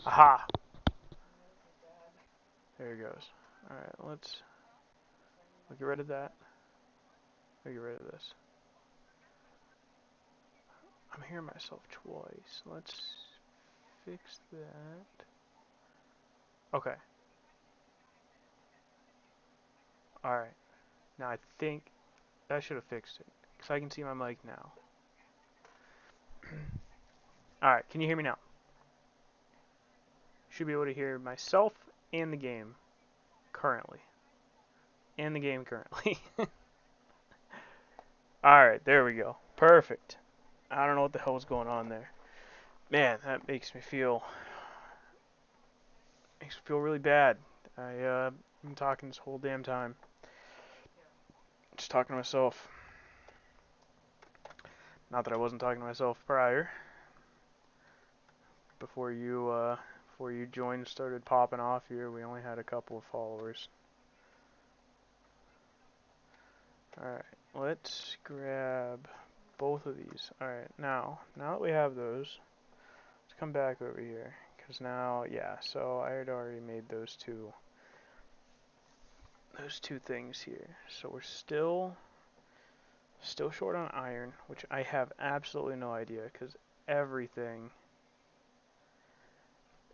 Aha! There it goes. Alright, we'll get rid of that. We'll get rid of this. I'm hearing myself twice. Let's fix that. Okay. Alright. Now I think that should have fixed it. Because I can see my mic now. Alright, can you hear me now? Should be able to hear myself and the game currently. And the game currently. Alright, there we go. Perfect. I don't know what the hell was going on there. Man, that makes me feel really bad. I've been talking this whole damn time. Just talking to myself. Not that I wasn't talking to myself prior. Before you joined, started popping off here, we only had a couple of followers. Alright, let's grab both of these. Alright, now that we have those, let's come back over here. Because now, yeah, so I had already made those two things here. So we're still short on iron, which I have absolutely no idea, because everything...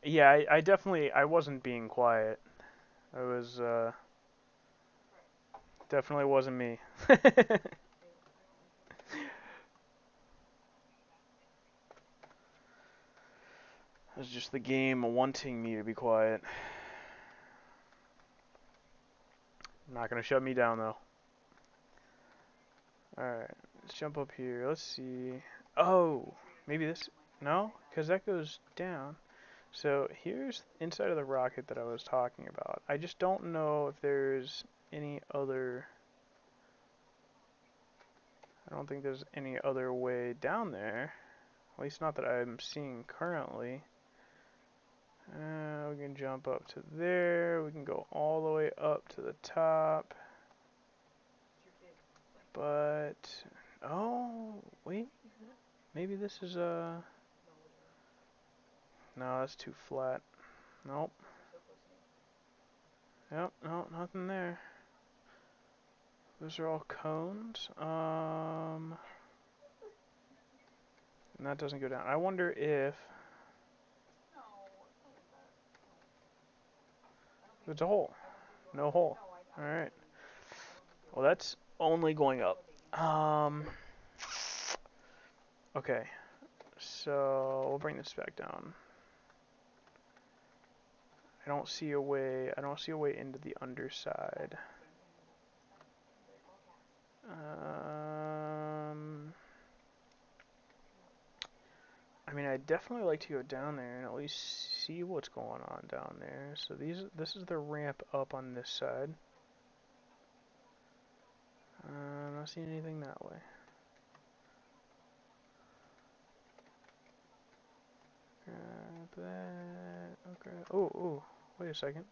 Yeah, I definitely, I wasn't being quiet. I was, definitely wasn't me. It was just the game wanting me to be quiet. Not gonna shut me down, though. Alright, let's jump up here. Let's see. Oh, maybe this... No? Because that goes down. So here's inside of the rocket that I was talking about. I just don't know if there's any other... I don't think there's any other way down there. At least not that I'm seeing currently. We can jump up to there. We can go all the way up to the top. But... Oh, wait. Maybe this is a... No, that's too flat. Nope. Yep, no, nothing there. Those are all cones. And that doesn't go down. I wonder if... There's a hole. No hole. Alright. Well, that's only going up. Okay. So, we'll bring this back down. I don't see a way into the underside. I mean, I'd definitely like to go down there and at least see what's going on down there. So this is the ramp up on this side. I'm not seeing anything that way. Grab that. Okay. Oh, oh, wait a second.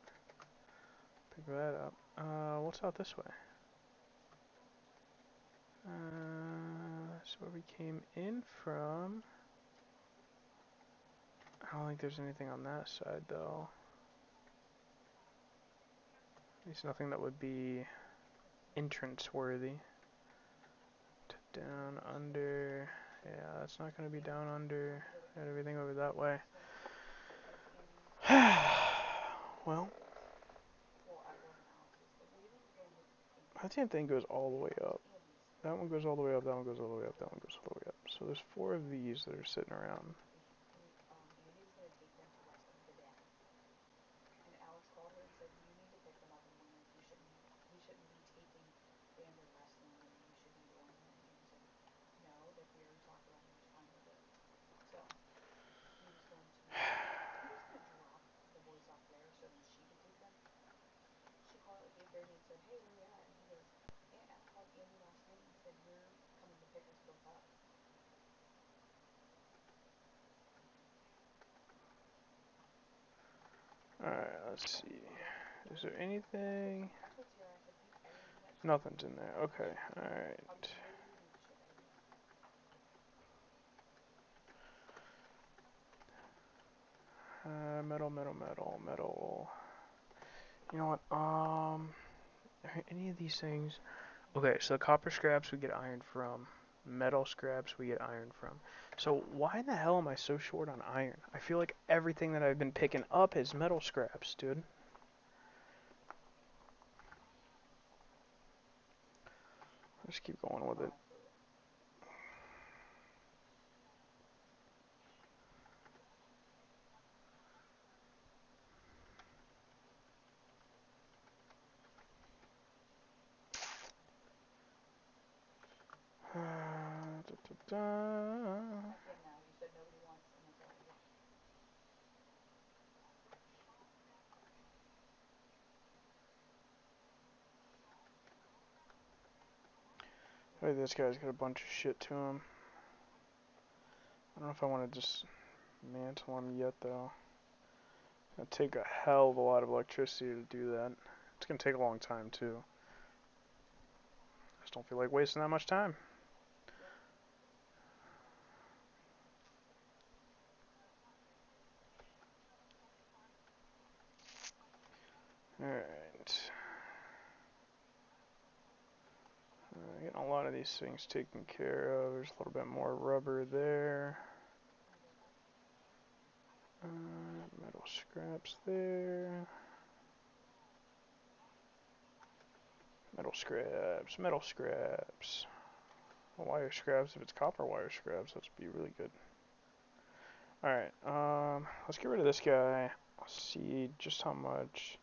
Pick that up. What's out this way? That's where we came in from. I don't think there's anything on that side, though. At least nothing that would be entrance-worthy. Down under. Yeah, that's not going to be down under. Got everything over that way. Well, that damn thing goes all the way up. That one goes all the way up, that one goes all the way up, that one goes all the way up. So there's 4 of these that are sitting around. Alright, let's see. Is there anything? Nothing's in there. Okay, alright. Metal. You know what? Are any of these things? Okay, so copper scraps we get iron from. Metal scraps we get iron from. So why in the hell am I so short on iron? I feel like everything that I've been picking up is metal scraps, dude. Let's keep going with it. Da, da, da. Hey, this guy's got a bunch of shit to him. I don't know if I want to just mantle him yet, though. It'll take a hell of a lot of electricity to do that. It's gonna take a long time, too. I just don't feel like wasting that much time. Alright. Getting a lot of these things taken care of. There's a little bit more rubber there. Metal scraps there. Metal scraps. Wire scraps, if it's copper wire scraps, that'd be really good. Alright, let's get rid of this guy. Let's see just how much.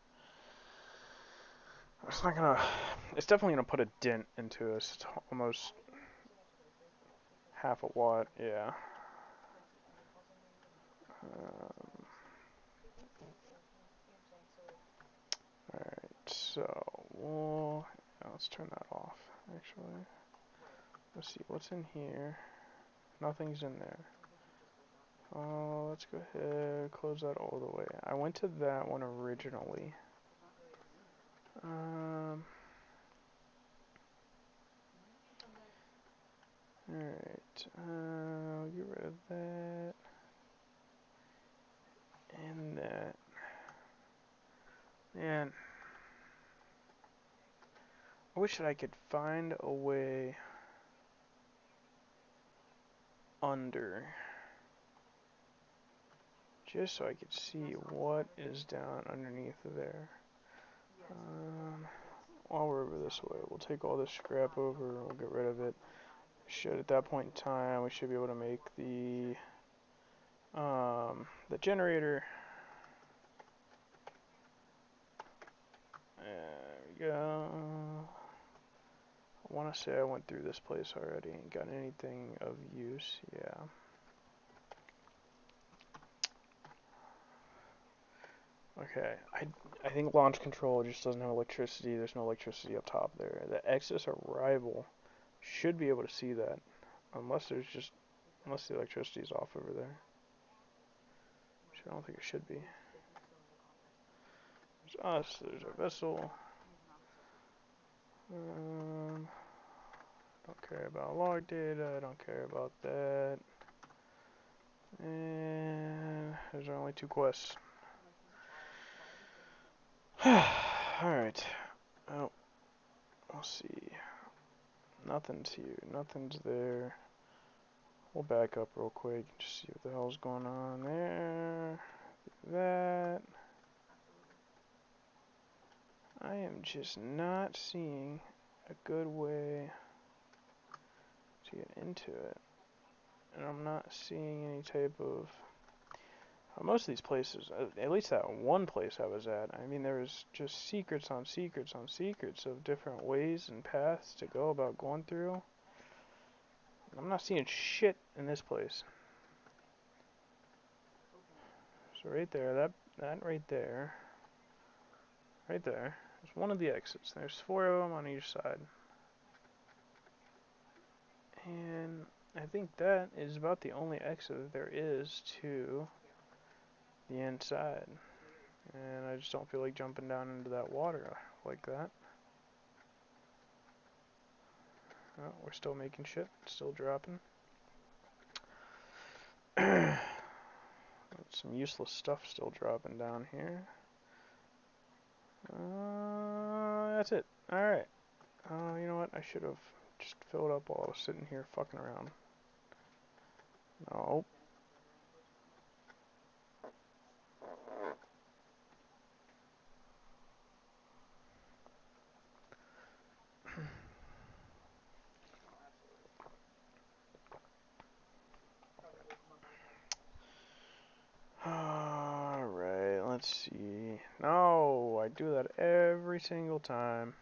It's definitely gonna put a dent into us. It's almost half a watt, yeah. Alright, so let's turn that off, actually. Let's see, what's in here? Nothing's in there. Let's go ahead, close that all the way. I went to that one originally. Alright, I'll get rid of that. And that. Man, I wish that I could find a way under. Just so I could see what is down underneath there. While we're over this way, we'll take all this scrap over, we'll get rid of it. At that point in time, we should be able to make the generator. There we go. I want to say I went through this place already and got anything of use. Yeah. Okay, I think launch control just doesn't have electricity. There's no electricity up top there. The excess arrival should be able to see that, unless the electricity is off over there. Which I don't think it should be. There's us. There's our vessel. Don't care about log data. I don't care about that. And there's our only two quests. Alright. Oh, we'll see. Nothing's here. Nothing's there. We'll back up real quick and just see what the hell's going on there. That. I am just not seeing a good way to get into it. And I'm not seeing any type of... most of these places, at least that one place I was at, I mean, there was just secrets on secrets on secrets of different ways and paths to go about going through. I'm not seeing shit in this place. So right there, that right there, right there, is one of the exits. There's 4 of them on each side. And I think that is about the only exit there is to the inside. And I just don't feel like jumping down into that water like that. Oh, we're still making shit, still dropping. Let's Some useless stuff still dropping down here. That's it. Alright. You know what? I should have just filled up while I was sitting here fucking around. No. Alright, let's see. No, I do that every single time.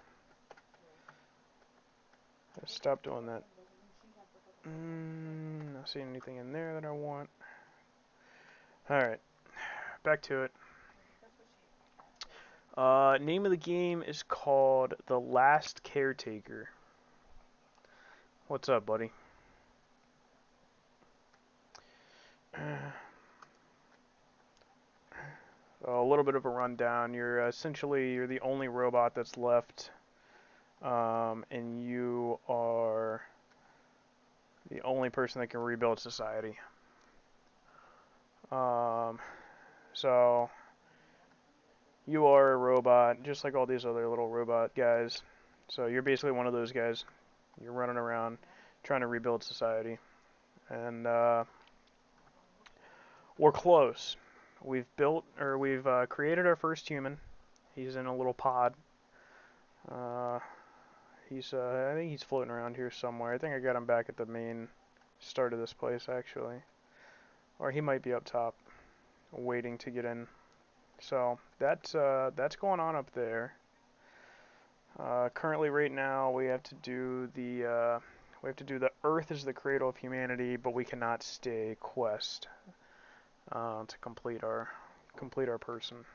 Stop doing that. Not seeing anything in there that I want. Alright, back to it. Name of the game is called The Last Caretaker. What's up, buddy? A little bit of a rundown. You're essentially the only robot that's left, and you are the only person that can rebuild society. So you are a robot, just like all these other little robot guys. So you're basically one of those guys. You're running around trying to rebuild society, and we're close. We've created our first human. He's in a little pod. I think he's floating around here somewhere. I think I got him back at the main start of this place, actually. Or he might be up top, waiting to get in. So, that's going on up there. Currently, right now, we have to do the Earth is the Cradle of Humanity, but we cannot stay quest to complete our person.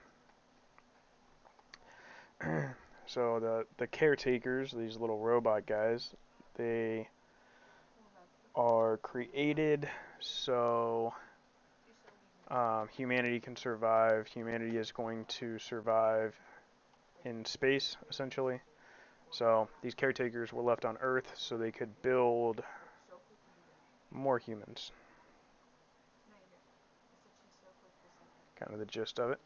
So the caretakers, these little robot guys, they are created so humanity can survive. Humanity is going to survive in space, essentially. So these caretakers were left on Earth so they could build more humans. Kind of the gist of it.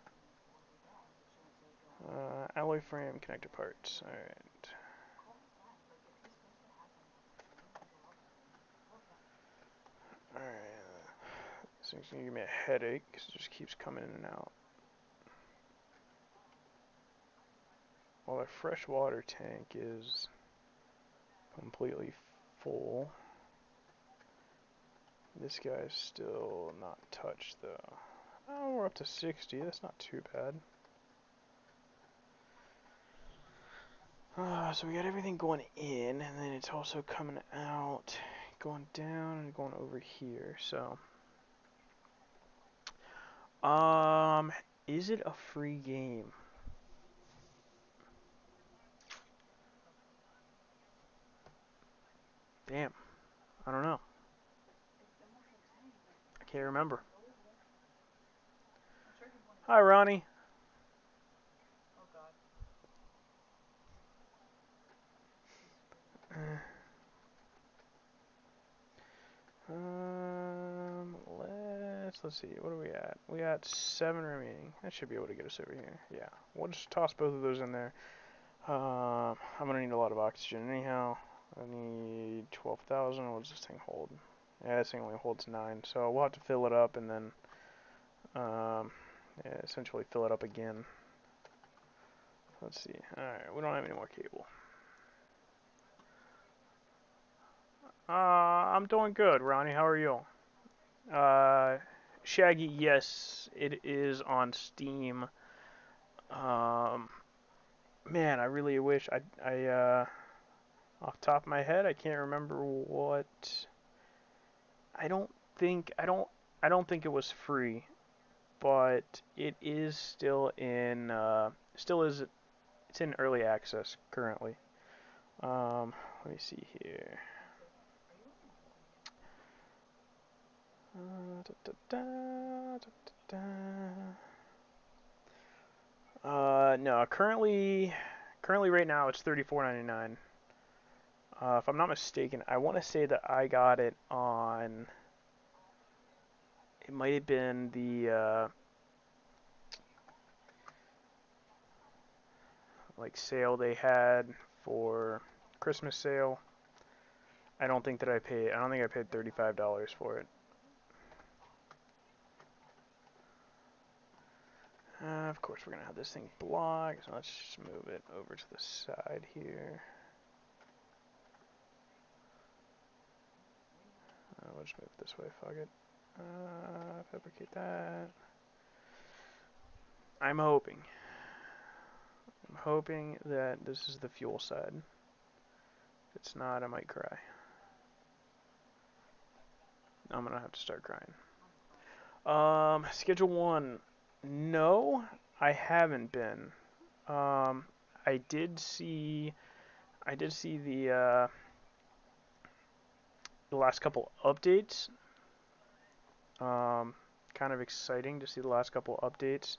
Alloy frame, connector parts. Alright. Alright. This thing's gonna give me a headache because it just keeps coming in and out. Well, our freshwater tank is completely full. This guy's still not touched though. Oh, we're up to 60. That's not too bad. So we got everything going in, and then it's also coming out, going down, and going over here. So, is it a free game? Damn, I don't know. I can't remember. Hi, Ronnie. Let's see. What are we at? We got 7 remaining. That should be able to get us over here. Yeah, we'll just toss both of those in there. I'm gonna need a lot of oxygen anyhow. I need 12,000. What does this thing hold? Yeah, this thing only holds 9, so we'll have to fill it up and then yeah, essentially fill it up again. Let's see. Alright, we don't have any more cable. I'm doing good, Ronnie. How are you? Shaggy, yes, it is on Steam. Man, I really wish off the top of my head, I can't remember what. I don't I don't think it was free, but it is still in it's in early access currently. Let me see here. No, currently right now it's $34.99. If I'm not mistaken, I want to say that I got it on it might have been the like sale they had for Christmas sale. I don't think I paid $35 for it. Of course, we're gonna have this thing blocked, so let's just move it over to the side here. We'll just move it this way. Fuck it. Fabricate that. I'm hoping that this is the fuel side. If it's not, I might cry. I'm gonna have to start crying. Schedule 1. No, I haven't been. I did see the last couple updates. Kind of exciting to see the last couple updates.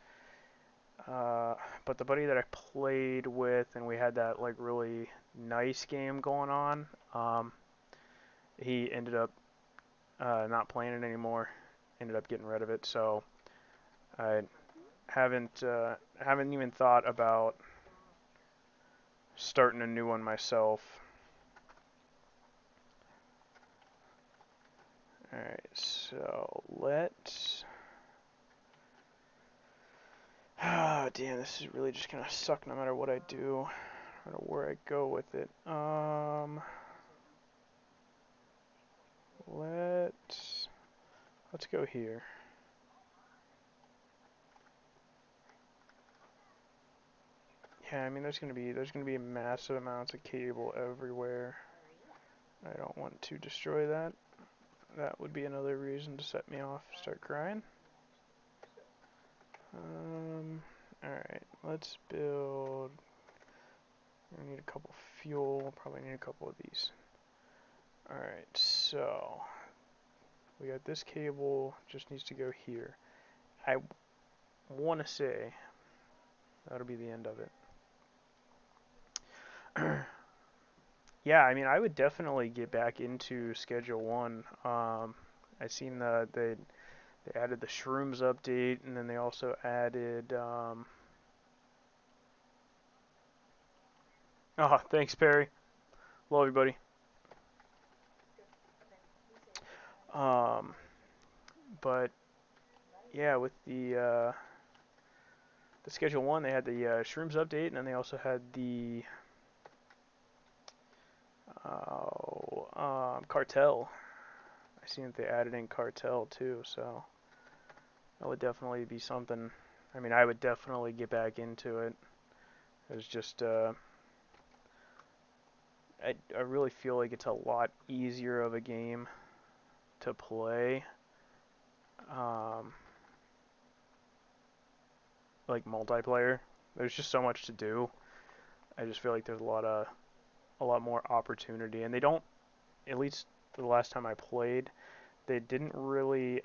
But the buddy that I played with and we had that like really nice game going on, he ended up not playing it anymore. Ended up getting rid of it. So I haven't even thought about starting a new one myself. Alright, so let's... Ah, damn, this is really just gonna suck no matter what I do. No matter where I go with it. Let's go here. Yeah, I mean there's gonna be massive amounts of cable everywhere. I don't want to destroy that. That would be another reason to set me off, start crying. Alright, let's build. We need a couple fuel, probably need a couple of these. Alright, so we got this cable, just needs to go here. I want to say that'll be the end of it. Yeah, I mean, I would definitely get back into Schedule 1. I seen they added the Shrooms update, and then they also added... Oh, thanks, Perry. Love you, buddy. But yeah, with the Schedule 1, they had the Shrooms update, and then they also had the Cartel. I seen that they added in Cartel too, so that would definitely be something. I mean, I would definitely get back into it. It's just I really feel like it's a lot easier of a game to play, like multiplayer. There's just so much to do. I just feel like there's a lot more opportunity, and they don't. At least the last time I played, they didn't really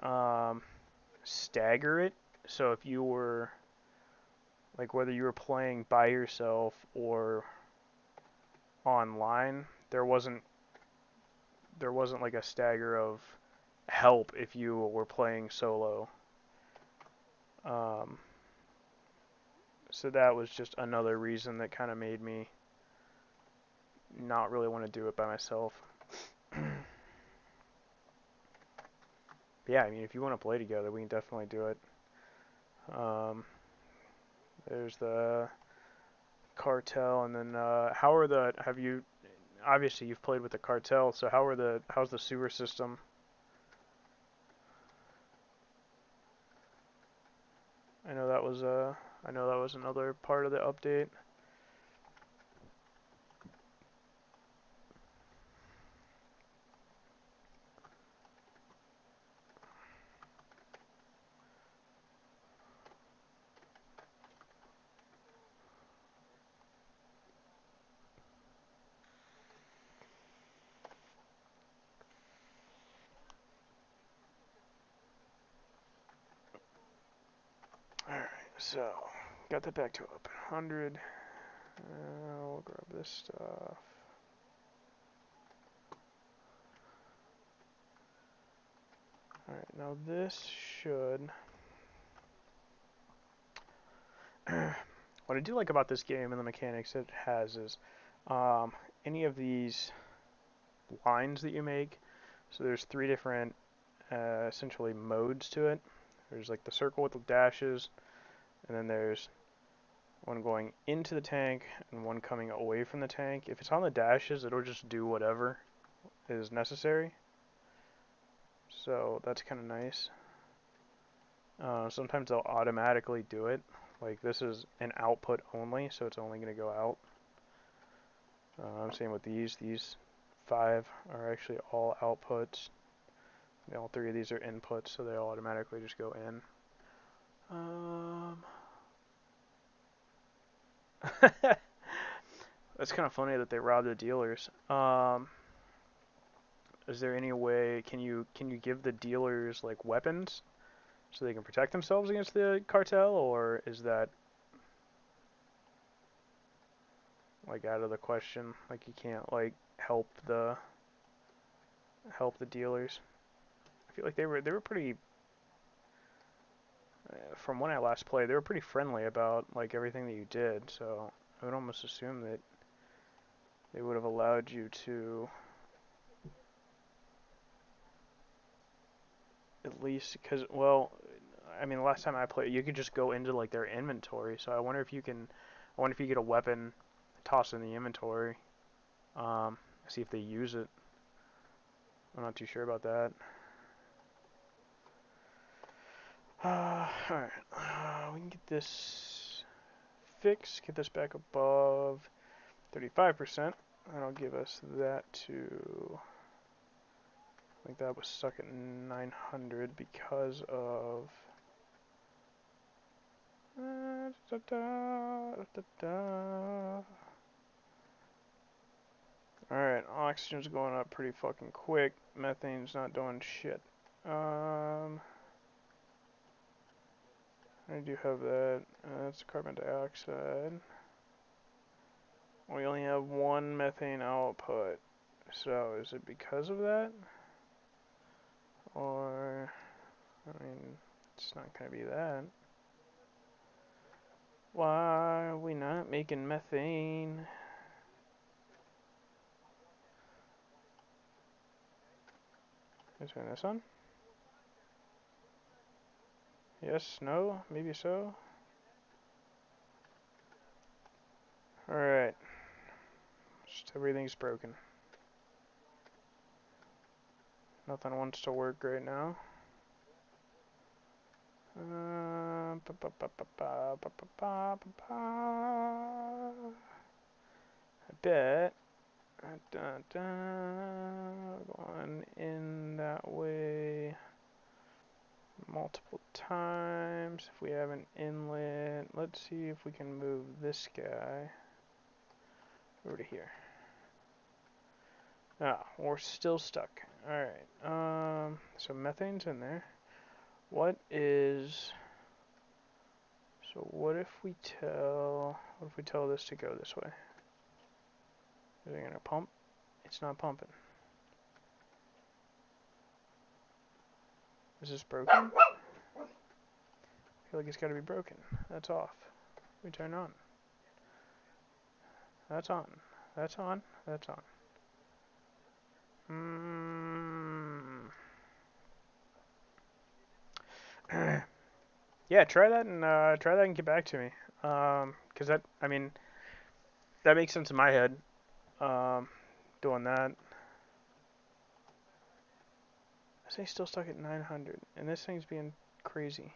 stagger it. So if you were like whether you were playing by yourself or online, there wasn't like a stagger of help if you were playing solo. Um, so that was just another reason that kind of made me not really want to do it by myself. Yeah, I mean, if you want to play together, we can definitely do it. There's the Cartel, and then obviously you've played with the Cartel, so how's the sewer system? I know that was another part of the update. Alright, so got that back to up 100. We'll grab this stuff. Alright, now this should. What I do like about this game and the mechanics it has is um, any of these lines that you make. So there's three different essentially modes to it. There's like the circle with the dashes, and then there's one going into the tank and one coming away from the tank. If it's on the dashes, it'll just do whatever is necessary. So that's kind of nice. Sometimes they'll automatically do it. Like this is an output only, so it's only going to go out. Same with these. These 5 are actually all outputs. All 3 of these are inputs, so they all automatically just go in. That's kind of funny that they robbed the dealers. Is there any way can you give the dealers like weapons so they can protect themselves against the cartel, or is that like out of the question? Like you can't like help the dealers. I feel like they were pretty. From when I last played, they were pretty friendly about like everything that you did. So I would almost assume that they would have allowed you to at least because well, I mean, last time I played, you could just go into like their inventory. So I wonder if you can. I wonder if you get a weapon, toss in the inventory, see if they use it. I'm not too sure about that. Alright, we can get this fixed, get this back above 35%. That'll give us that to, I think that was stuck at 900 because of, Alright, oxygen's going up pretty fucking quick. Methane's not doing shit. I do have that. That's carbon dioxide. We only have 1 methane output. So, is it because of that? Or, I mean, it's not going to be that. Why are we not making methane? Let's turn this on. Yes, no, maybe so. Alright. Just everything's broken. Nothing wants to work right now. I bet. Going in that way multiple times. If we have an inlet, let's see if we can move this guy over to here. Ah, we're still stuck. Alright, so methane's in there. What if we tell this to go this way? Is it gonna pump? It's not pumping. Is this broken? I feel like it's gotta be broken. That's off. We turn on. That's on. That's on. That's on. Yeah, try that and get back to me. 'Cause that, I mean, that makes sense in my head. Doing that. This thing's still stuck at 900, and this thing's being crazy.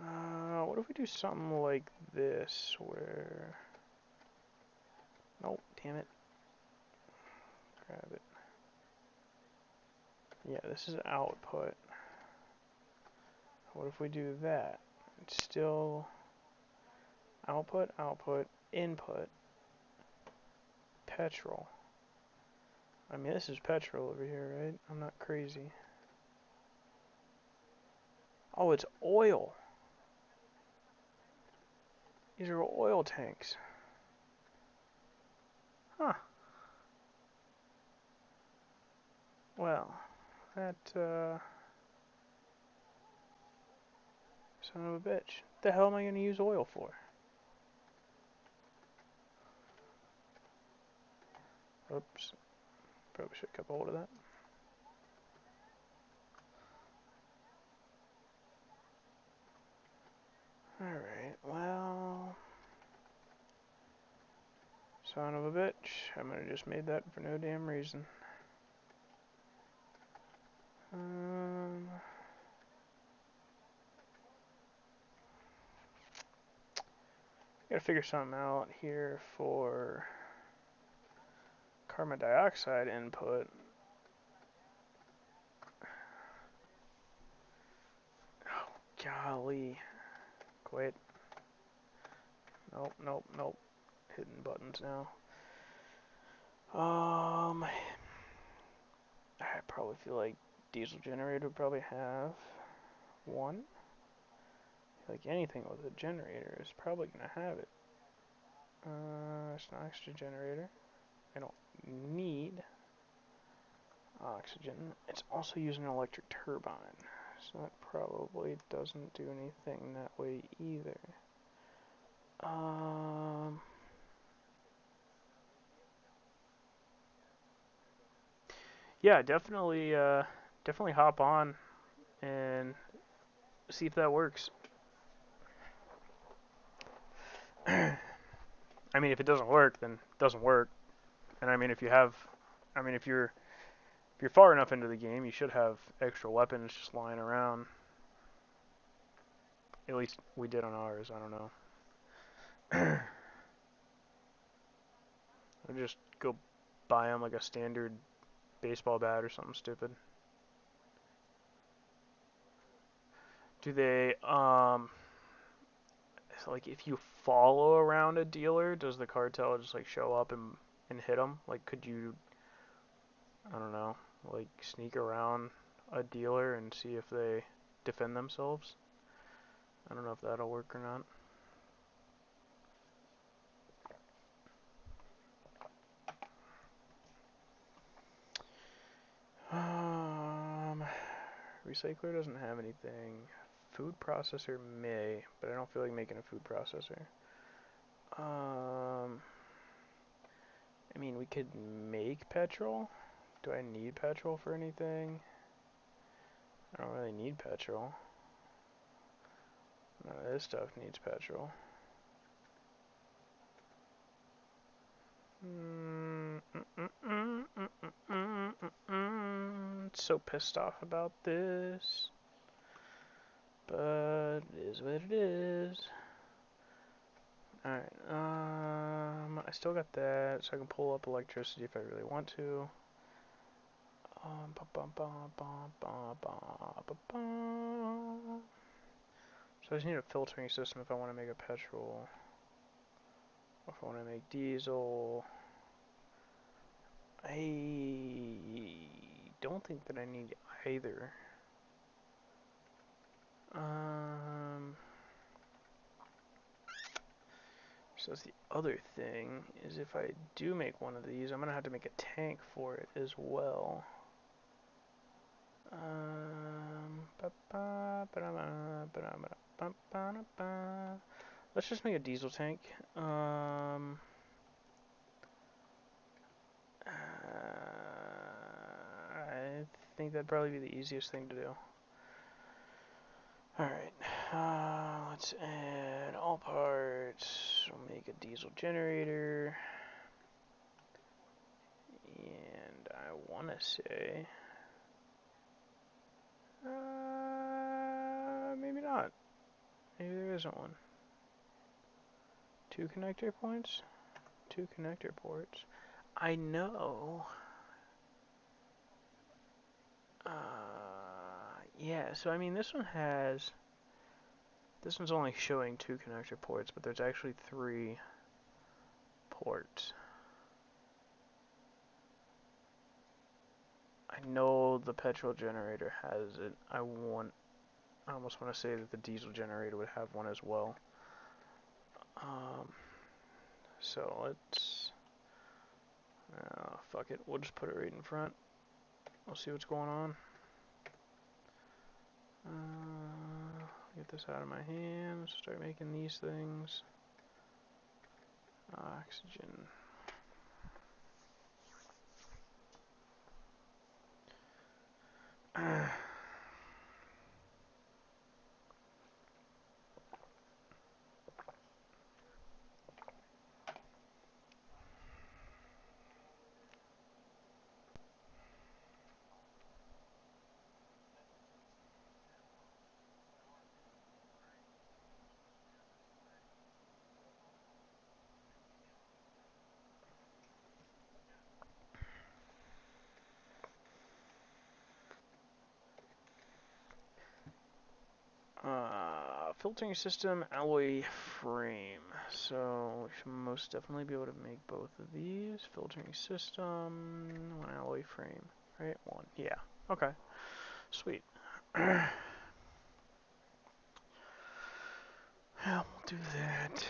What if we do something like this, where... Nope, damn it. Grab it. Yeah, this is output. What if we do that? It's still output, output, input, petrol. I mean, this is petrol over here, right? I'm not crazy. Oh, it's oil. These are oil tanks. Huh. Well, that, son of a bitch. The hell am I gonna use oil for? Oops. Probably should have kept hold of that. Alright, well... Son of a bitch. I might have just made that for no damn reason. Gotta figure something out here for carbon dioxide input. Oh, golly. Quit. Nope, nope, nope. Hitting buttons now. I probably feel like diesel generator would probably have one. I feel like anything with a generator is probably gonna have it. It's an oxygen generator. I don't need oxygen. It's also using an electric turbine, so that probably doesn't do anything that way either. Yeah, definitely hop on and see if that works. I mean, if it doesn't work, then it doesn't work. And I mean, if you're far enough into the game, you should have extra weapons just lying around. At least we did on ours. I don't know. I'll just go buy them like a standard baseball bat or something stupid. Do they so like if you follow around a dealer, does the cartel just like show up and hit them? Like could you, I don't know, like sneak around a dealer and see if they defend themselves? I don't know if that'll work or not. Recycler doesn't have anything. Food processor may, but I don't feel like making a food processor. I mean, we could make petrol. Do I need petrol for anything? I don't really need petrol. None of this stuff needs petrol. So pissed off about this. But it is what it is. Alright, I still got that, so I can pull up electricity if I really want to. So I just need a filtering system if I want to make a petrol. Or if I want to make diesel. I don't think that I need either. So that's the other thing, is if I do make one of these, I'm going to have to make a tank for it as well. Let's just make a diesel tank. I think that'd probably be the easiest thing to do. Alright, let's add all parts. We'll make a diesel generator. And I want to say... maybe not. Maybe there isn't one. 2 connector points? 2 connector ports. I know. Yeah, so I mean this one has... This one's only showing 2 connector ports, but there's actually 3 ports. I know the petrol generator has it. I almost want to say that the diesel generator would have one as well. So let's... fuck it, we'll just put it right in front. We'll see what's going on. Get this out of my hands. Start making these things. Oxygen. Filtering system, alloy frame. So we should most definitely be able to make both of these. Filtering system, one alloy frame, right? One, yeah. Okay, sweet. Yeah, we'll do that.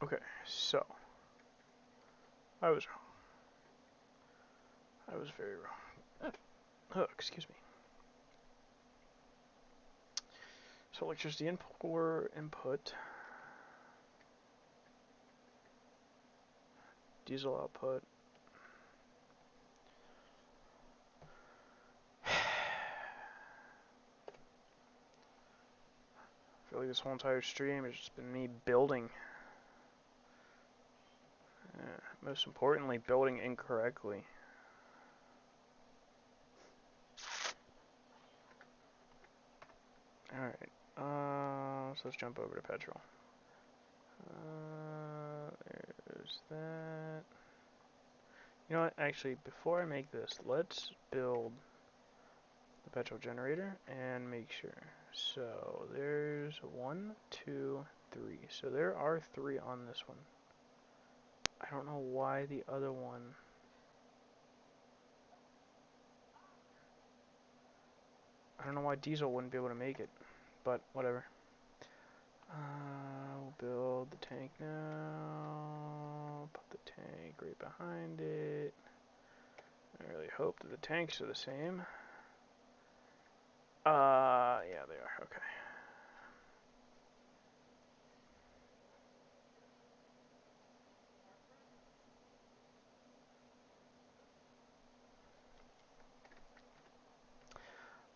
Okay, so I was wrong. I was very wrong. Oh, excuse me. So electricity input, diesel output. I feel like this whole entire stream has just been me building. Most importantly, building incorrectly. Alright, so let's jump over to petrol. There's that. You know what, actually, before I make this, let's build the petrol generator and make sure. So, there's 1, 2, 3. So there are 3 on this one. I don't know why the other one... I don't know why diesel wouldn't be able to make it, but whatever. We'll build the tank now. Put the tank right behind it. I really hope that the tanks are the same. Yeah, they are. Okay.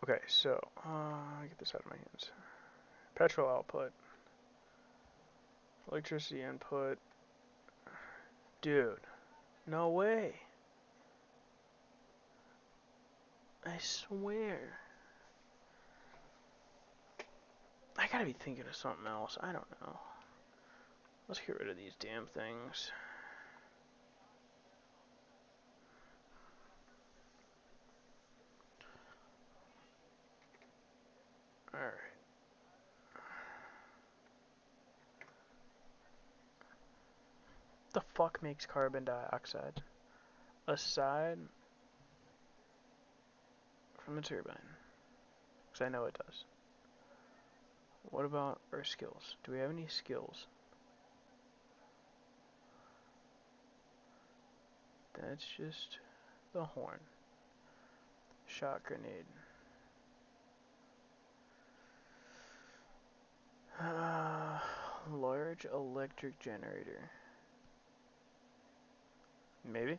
Okay, so, get this out of my hands. Petrol output. Electricity input. Dude. No way. I swear. I gotta be thinking of something else. I don't know. Let's get rid of these damn things. Alright. The fuck makes carbon dioxide? Aside from the turbine. Because I know it does. What about our skills? Do we have any skills? That's just the horn. Shot grenade. Large electric generator. Maybe?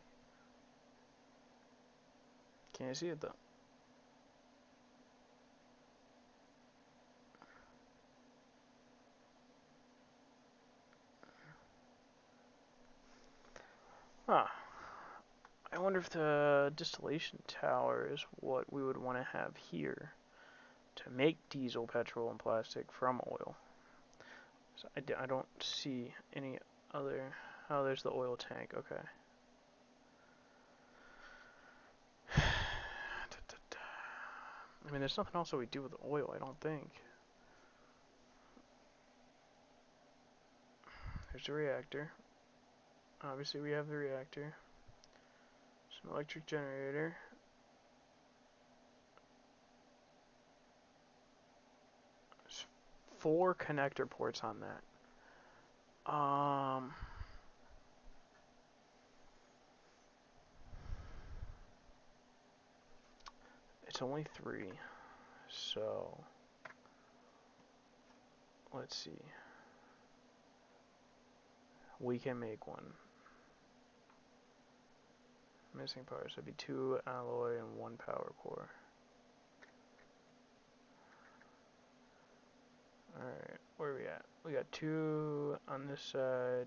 Can't see it though. Huh. I wonder if the distillation tower is what we would want to have here to make diesel, petrol, and plastic from oil. So I don't see any other... Oh, there's the oil tank. Okay. I mean, there's nothing else that we do with oil, I don't think. There's the reactor. Obviously, we have the reactor. Some electric generator. There's 4 connector ports on that. It's only 3. So, let's see. We can make one. Missing parts. That'd be 2 alloy and 1 power core. Alright, where are we at? We got 2 on this side.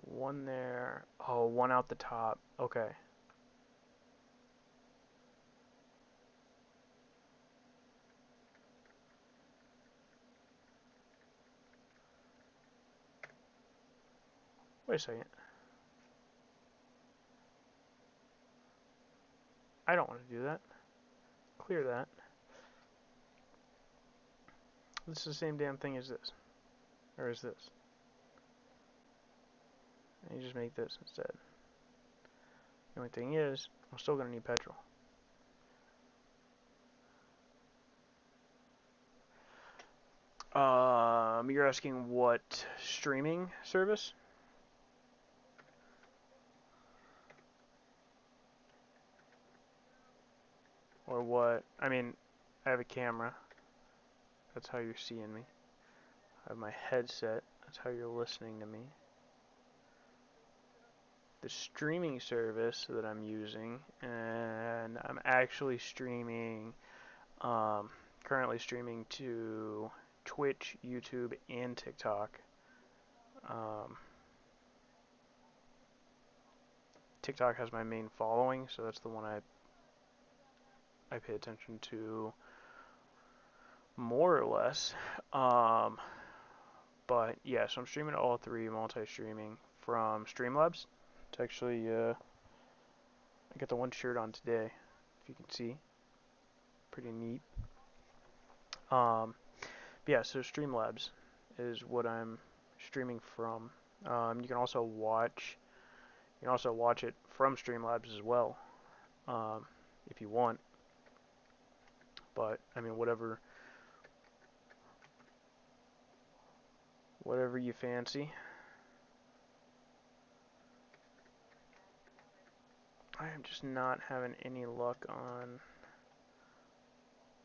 1 there. Oh, 1 out the top. Okay. Wait a second. I don't want to do that. Clear that. This is the same damn thing as this. Or is this? And you just make this instead. The only thing is, I'm still going to need petrol. You're asking what streaming service? Or what? I mean, I have a camera. That's how you're seeing me. I have my headset. That's how you're listening to me. The streaming service that I'm using, and I'm actually streaming, currently streaming to Twitch, YouTube, and TikTok. TikTok has my main following, so that's the one I pay attention to more or less. But yeah, so I'm streaming all 3, multi-streaming from Streamlabs. It's actually, I got the one shirt on today, if you can see. Pretty neat. Yeah, so Streamlabs is what I'm streaming from. You can also watch it from Streamlabs as well, if you want. But I mean, whatever you fancy. I am just not having any luck on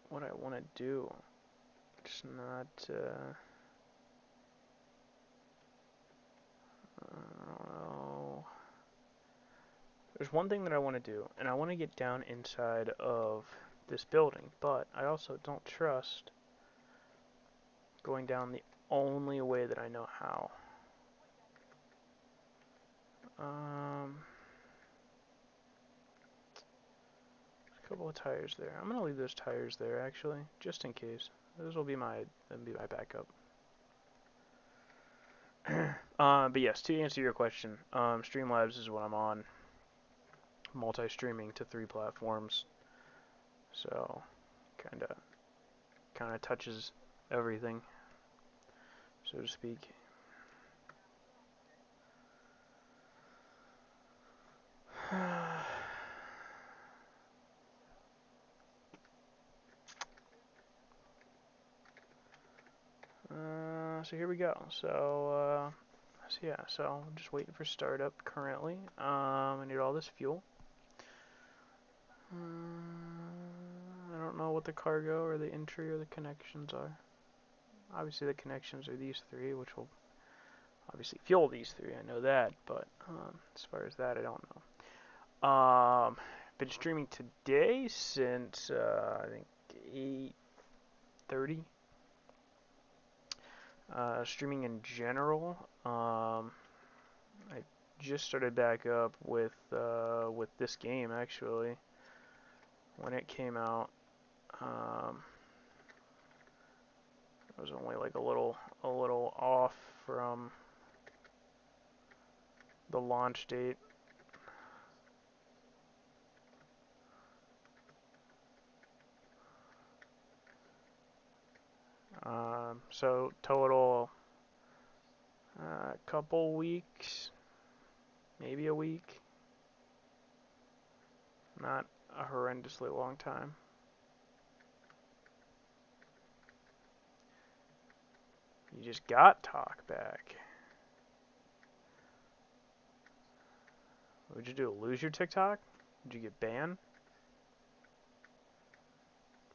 what I want to do. Just not. I don't know. There's one thing that I want to do, and I want to get down inside of this building, but I also don't trust going down the only way that I know how. A couple of tires there. I'm gonna leave those tires there actually, just in case. Those will be my backup. But yes, to answer your question, Streamlabs is what I'm on. Multi-streaming to 3 platforms, so kind of touches everything, so to speak. So here we go. So yeah, so I'm just waiting for startup currently. I need all this fuel. I don't know what the cargo or the entry or the connections are. Obviously the connections are these 3, which will obviously fuel these 3, I know that, but as far as that, I don't know. Been streaming today since I think 8:30. Streaming in general, I just started back up with this game actually. When it came out, it was only like a little off from the launch date. So total, a couple weeks, maybe a week. Not a horrendously long time. You just got talk back. What would you do? Lose your TikTok? Did you get banned?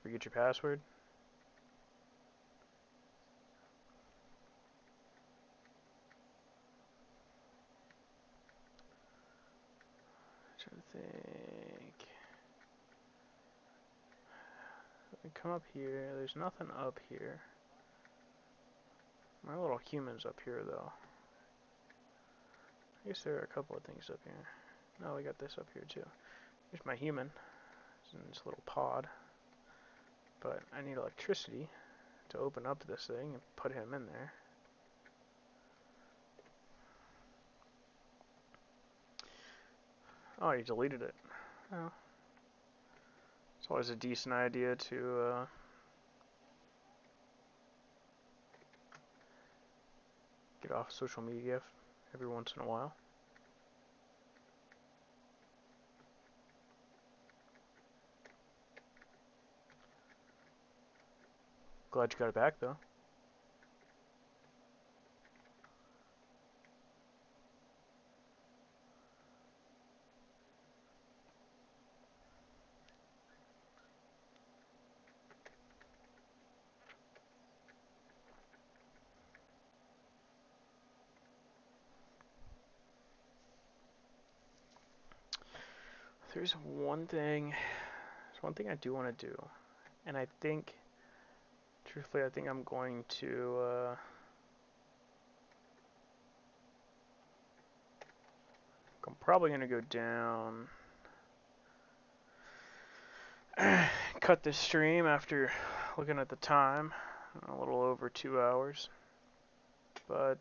Forget your password? I'm trying to think. Let me come up here. There's nothing up here. My little human's up here, though. I guess there are a couple of things up here. No, we got this up here, too. Here's my human. He's in this little pod. But I need electricity to open up this thing and put him in there. Oh, he deleted it. Oh. It's always a decent idea to get off social media every once in a while. Glad you got it back, though. There's one thing I do want to do, and I think, truthfully, I think I'm going to, I'm probably going to go down, cut this stream after looking at the time, a little over 2 hours, but,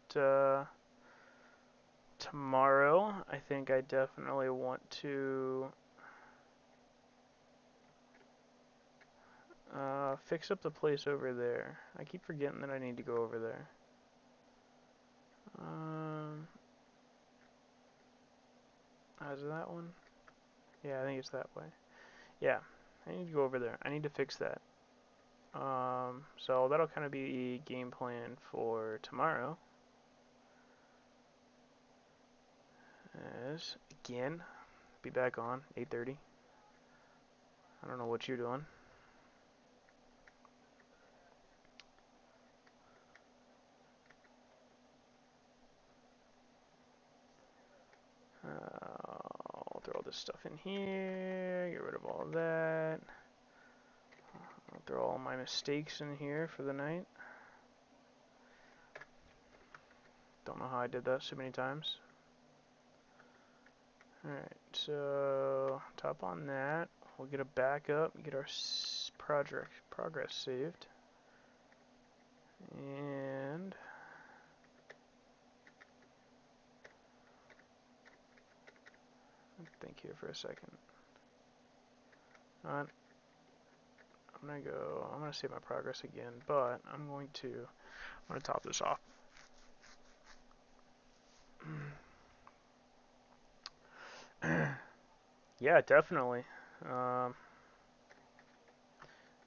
tomorrow, I think I definitely want to fix up the place over there. I keep forgetting that I need to go over there. Is it that one? Yeah, I think it's that way. Yeah, I need to go over there. I need to fix that. So that'll kind of be game plan for tomorrow. As, again, be back on 8:30. I don't know what you're doing. I'll throw all this stuff in here, get rid of all of that. I'll throw all my mistakes in here for the night. Don't know how I did that so many times. Alright, so top on that. We'll get a backup, get our progress saved. And think here for a second. I'm gonna save my progress again, but I'm gonna top this off. Yeah, definitely. I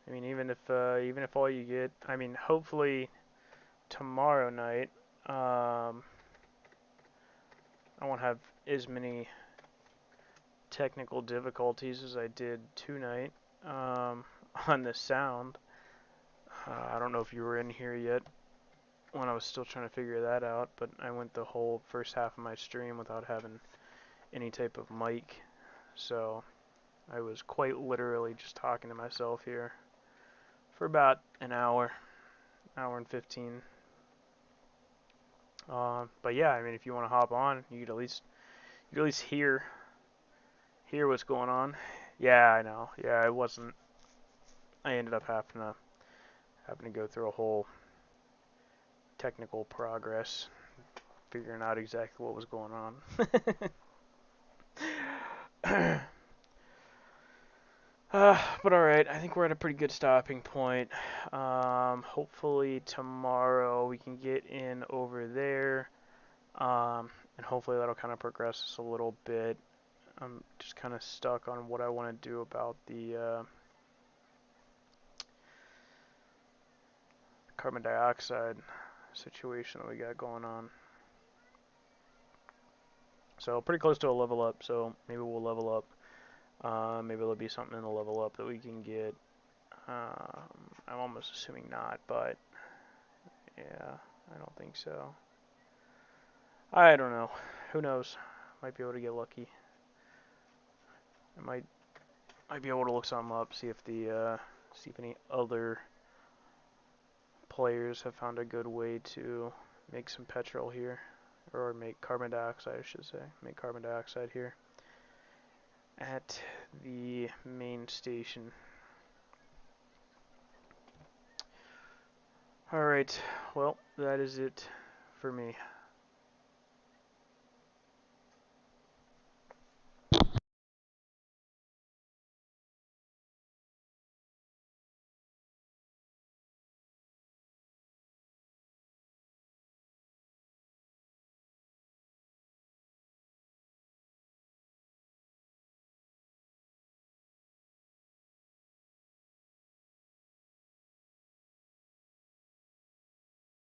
mean, even if all you get, I mean, hopefully tomorrow night, I won't have as many technical difficulties as I did tonight on the sound. I don't know if you were in here yet when I was still trying to figure that out, but I went the whole first half of my stream without having any type of mic, so I was quite literally just talking to myself here for about an hour and 15. But yeah, I mean, if you want to hop on, you could at least hear what's going on. Yeah, I know. Yeah, it wasn't. I ended up having to go through a whole technical progress, figuring out exactly what was going on. But alright, I think we're at a pretty good stopping point. Hopefully tomorrow we can get in over there. And hopefully that'll kind of progress us a little bit. I'm just kind of stuck on what I want to do about the carbon dioxide situation that we got going on. So pretty close to a level up, so maybe we'll level up. Maybe there'll be something in the level up that we can get. I'm almost assuming not, but yeah, I don't think so. I don't know. Who knows? Might be able to get lucky. I might be able to look something up, see if any other players have found a good way to make some petrol here, or make carbon dioxide, I should say. Make carbon dioxide here at the main station. Alright, well, that is it for me.